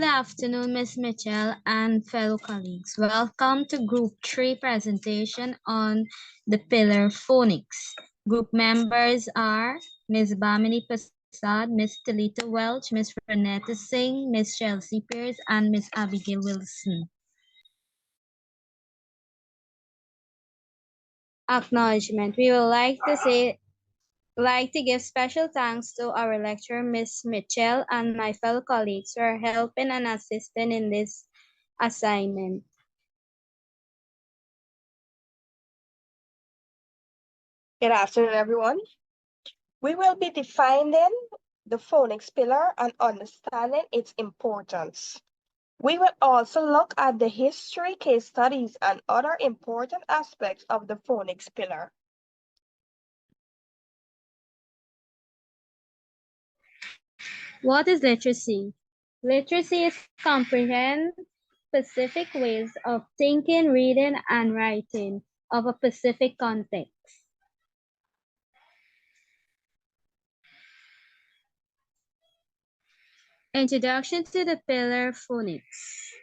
Good afternoon, Ms. Mitchell and fellow colleagues. Welcome to Group 3 presentation on the pillar phonics. Group members are Ms. Bamini Prasad, Ms. Talita Welch, Ms. Renetta Singh, Ms. Chelsea Pierce, and Ms. Abigail Wilson. Acknowledgement. We would like to give special thanks to our lecturer, Ms. Mitchell, and my fellow colleagues for helping and assisting in this assignment. Good afternoon, everyone. We will be defining the phonics pillar and understanding its importance. We will also look at the history, case studies, and other important aspects of the phonics pillar. What is literacy? Literacy is comprehend specific ways of thinking, reading, and writing of a specific context. Introduction to the pillar phonics.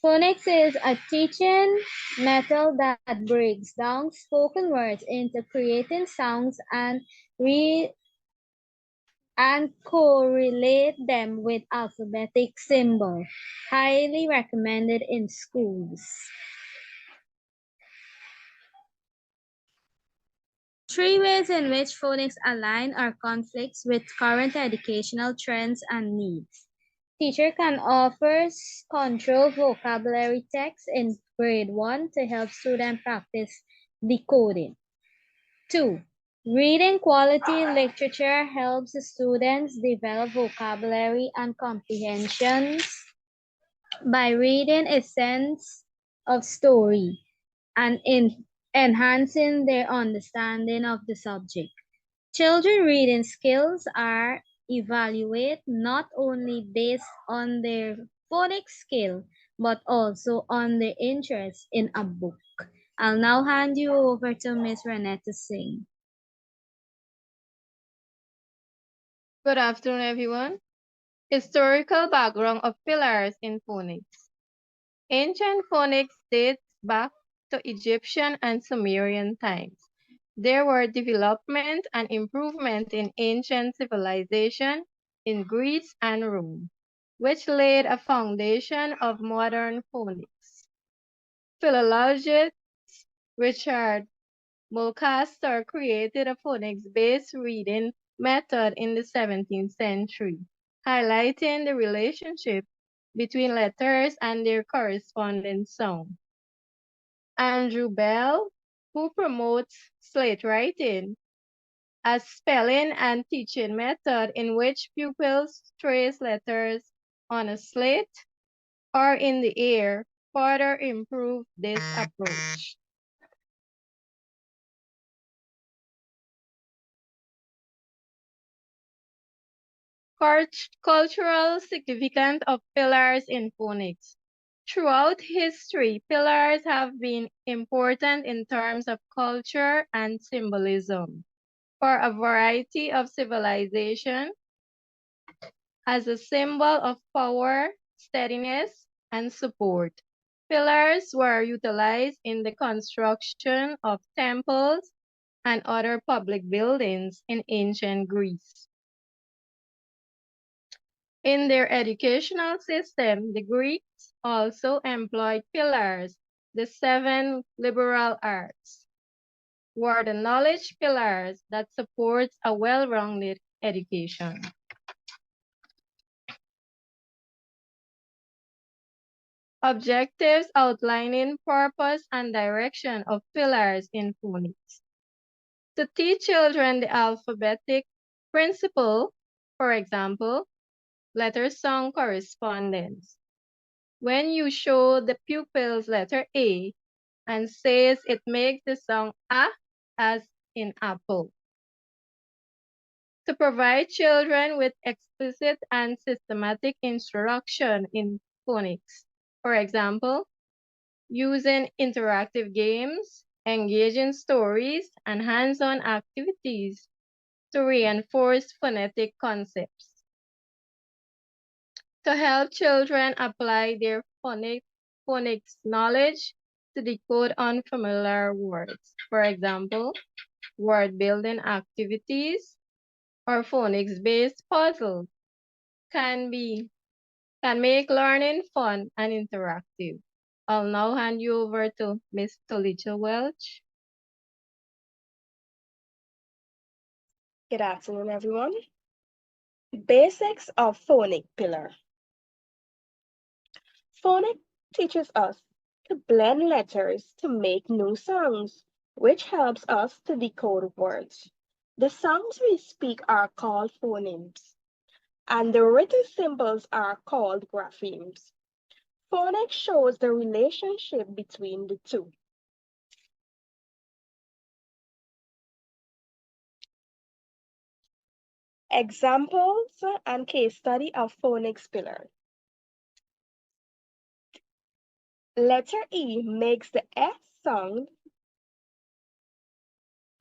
Phonics is a teaching method that breaks down spoken words into creating sounds and correlate them with alphabetic symbols. Highly recommended in schools. Three ways in which phonics align or conflicts with current educational trends and needs. Teacher can offer controlled vocabulary text in grade 1 to help students practice decoding. 2. Reading quality literature helps students develop vocabulary and comprehensions by reading a sense of story and enhancing their understanding of the subject. Children reading skills are evaluated not only based on their phonics skill, but also on their interest in a book. I'll now hand you over to Ms. Renetta Singh. Good afternoon, everyone. Historical background of pillars in phonics. Ancient phonics dates back to Egyptian and Sumerian times. There were development and improvement in ancient civilization in Greece and Rome, which laid a foundation of modern phonics. Philologist Richard Mulcaster created a phonics-based reading method in the 17th century, highlighting the relationship between letters and their corresponding sound. Andrew Bell, who promotes slate writing, a spelling and teaching method in which pupils trace letters on a slate or in the air, further improved this approach. Cultural significance of pillars in phonics. Throughout history, pillars have been important in terms of culture and symbolism for a variety of civilizations as a symbol of power, steadiness, and support. Pillars were utilized in the construction of temples and other public buildings in ancient Greece. In their educational system, the Greeks also employed pillars. The 7 liberal arts were the knowledge pillars that supports a well-rounded education. Objectives outlining purpose and direction of pillars in phonics. To teach children the alphabetic principle, for example, letter song correspondence. When you show the pupils letter A and says it makes the sound A as in apple. To provide children with explicit and systematic instruction in phonics. For example, using interactive games, engaging stories, and hands-on activities to reinforce phonetic concepts. to help children apply their phonics knowledge to decode unfamiliar words. For example, word building activities or phonics-based puzzles can make learning fun and interactive. I'll now hand you over to Ms. Tolicha Welch. Good afternoon, everyone. Basics of phonic pillar. Phonic teaches us to blend letters to make new sounds, which helps us to decode words. The sounds we speak are called phonemes, and the written symbols are called graphemes. Phonics shows the relationship between the two. Examples and case study of phonics pillar. Letter E makes the F sound,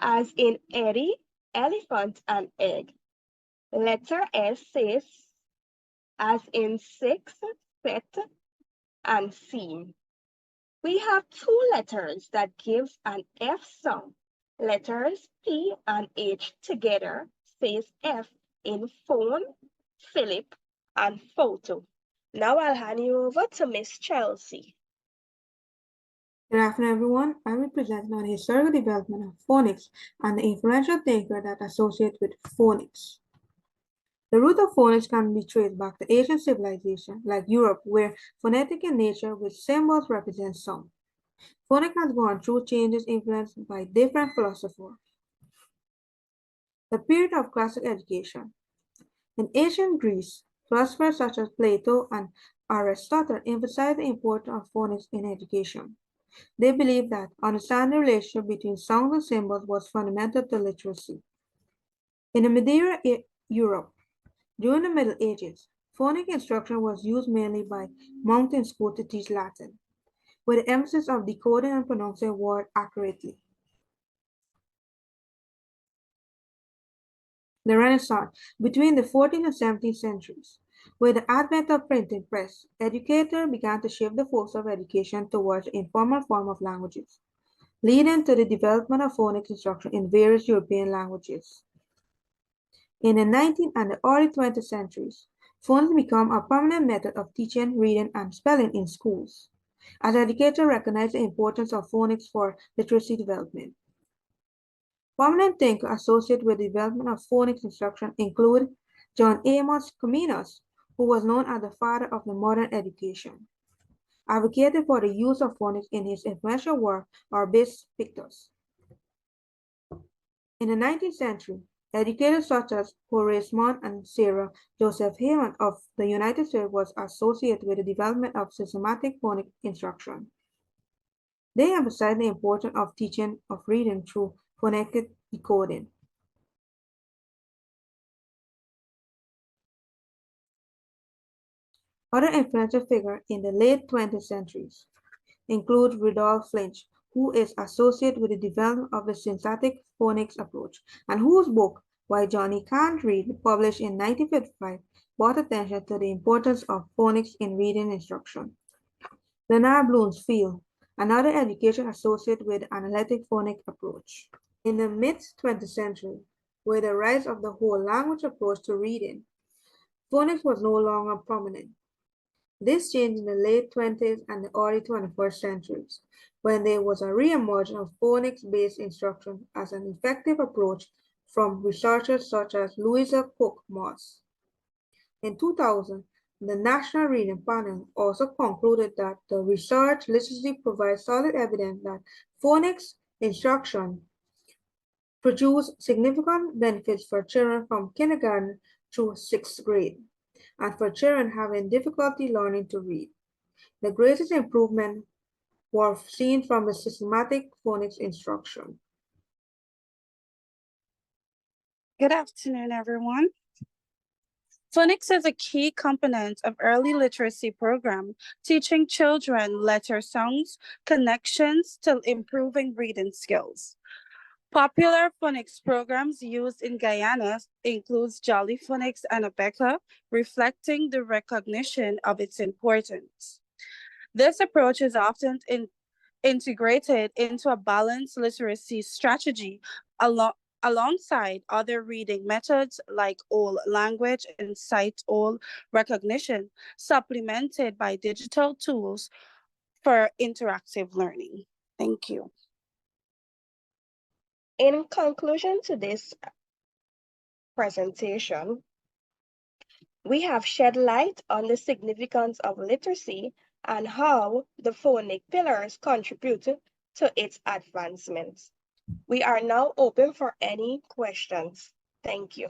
as in Eddie, elephant, and egg. Letter S says, as in six, set, and seam. We have two letters that gives an F sound. Letters P and H together says F in phone, Philip, and photo. Now I'll hand you over to Miss Chelsea. Good afternoon, everyone. I will present on the historical development of phonics and the influential thinker that associate with phonics. The root of phonics can be traced back to ancient civilization, like Europe, where phonetic in nature with symbols represent sound. Phonics has gone through changes influenced by different philosophers. The period of classic education. In ancient Greece, philosophers such as Plato and Aristotle emphasized the importance of phonics in education. They believed that understanding the relationship between sounds and symbols was fundamental to literacy. In the medieval Europe, during the Middle Ages, phonic instruction was used mainly by monks in school to teach Latin, with the emphasis of decoding and pronouncing words accurately. The Renaissance, between the 14th and 17th centuries. With the advent of printing press, educators began to shift the focus of education towards the informal form of languages, leading to the development of phonics instruction in various European languages. In the 19th and the early 20th centuries, phonics became a permanent method of teaching, reading, and spelling in schools, as educators recognized the importance of phonics for literacy development. Prominent thinkers associated with the development of phonics instruction include John Amos Comenius, who was known as the father of the modern education, advocated for the use of phonics in his influential work, Orbis Pictus. In the 19th century, educators such as Horace Mann and Sarah Joseph Heyman of the United States was associated with the development of systematic phonics instruction. They emphasized the importance of teaching of reading through phonetic decoding. Other influential figures in the late 20th centuries include Rudolf Flinch, who is associated with the development of the synthetic phonics approach, and whose book, Why Johnny Can't Read, published in 1955, brought attention to the importance of phonics in reading instruction. Leonard Bloomfield, another education associated with the analytic phonics approach. In the mid-20th century, with the rise of the whole language approach to reading, phonics was no longer prominent. This changed in the late 20th and the early 21st centuries, when there was a re-emergence of phonics-based instruction as an effective approach from researchers such as Louisa Cook-Moss. In 2000, the National Reading Panel also concluded that the research literacy provides solid evidence that phonics instruction produced significant benefits for children from kindergarten through 6th grade, and for children having difficulty learning to read. The greatest improvement were seen from the systematic phonics instruction. Good afternoon, everyone. Phonics is a key component of early literacy program, teaching children letter sounds, connections to improving reading skills. Popular phonics programs used in Guyana includes Jolly Phonics and Abeka, reflecting the recognition of its importance. This approach is often integrated into a balanced literacy strategy alongside other reading methods like old language and sight old recognition, supplemented by digital tools for interactive learning. Thank you. In conclusion to this presentation, we have shed light on the significance of literacy and how the phonic pillars contribute to its advancement. We are now open for any questions. Thank you.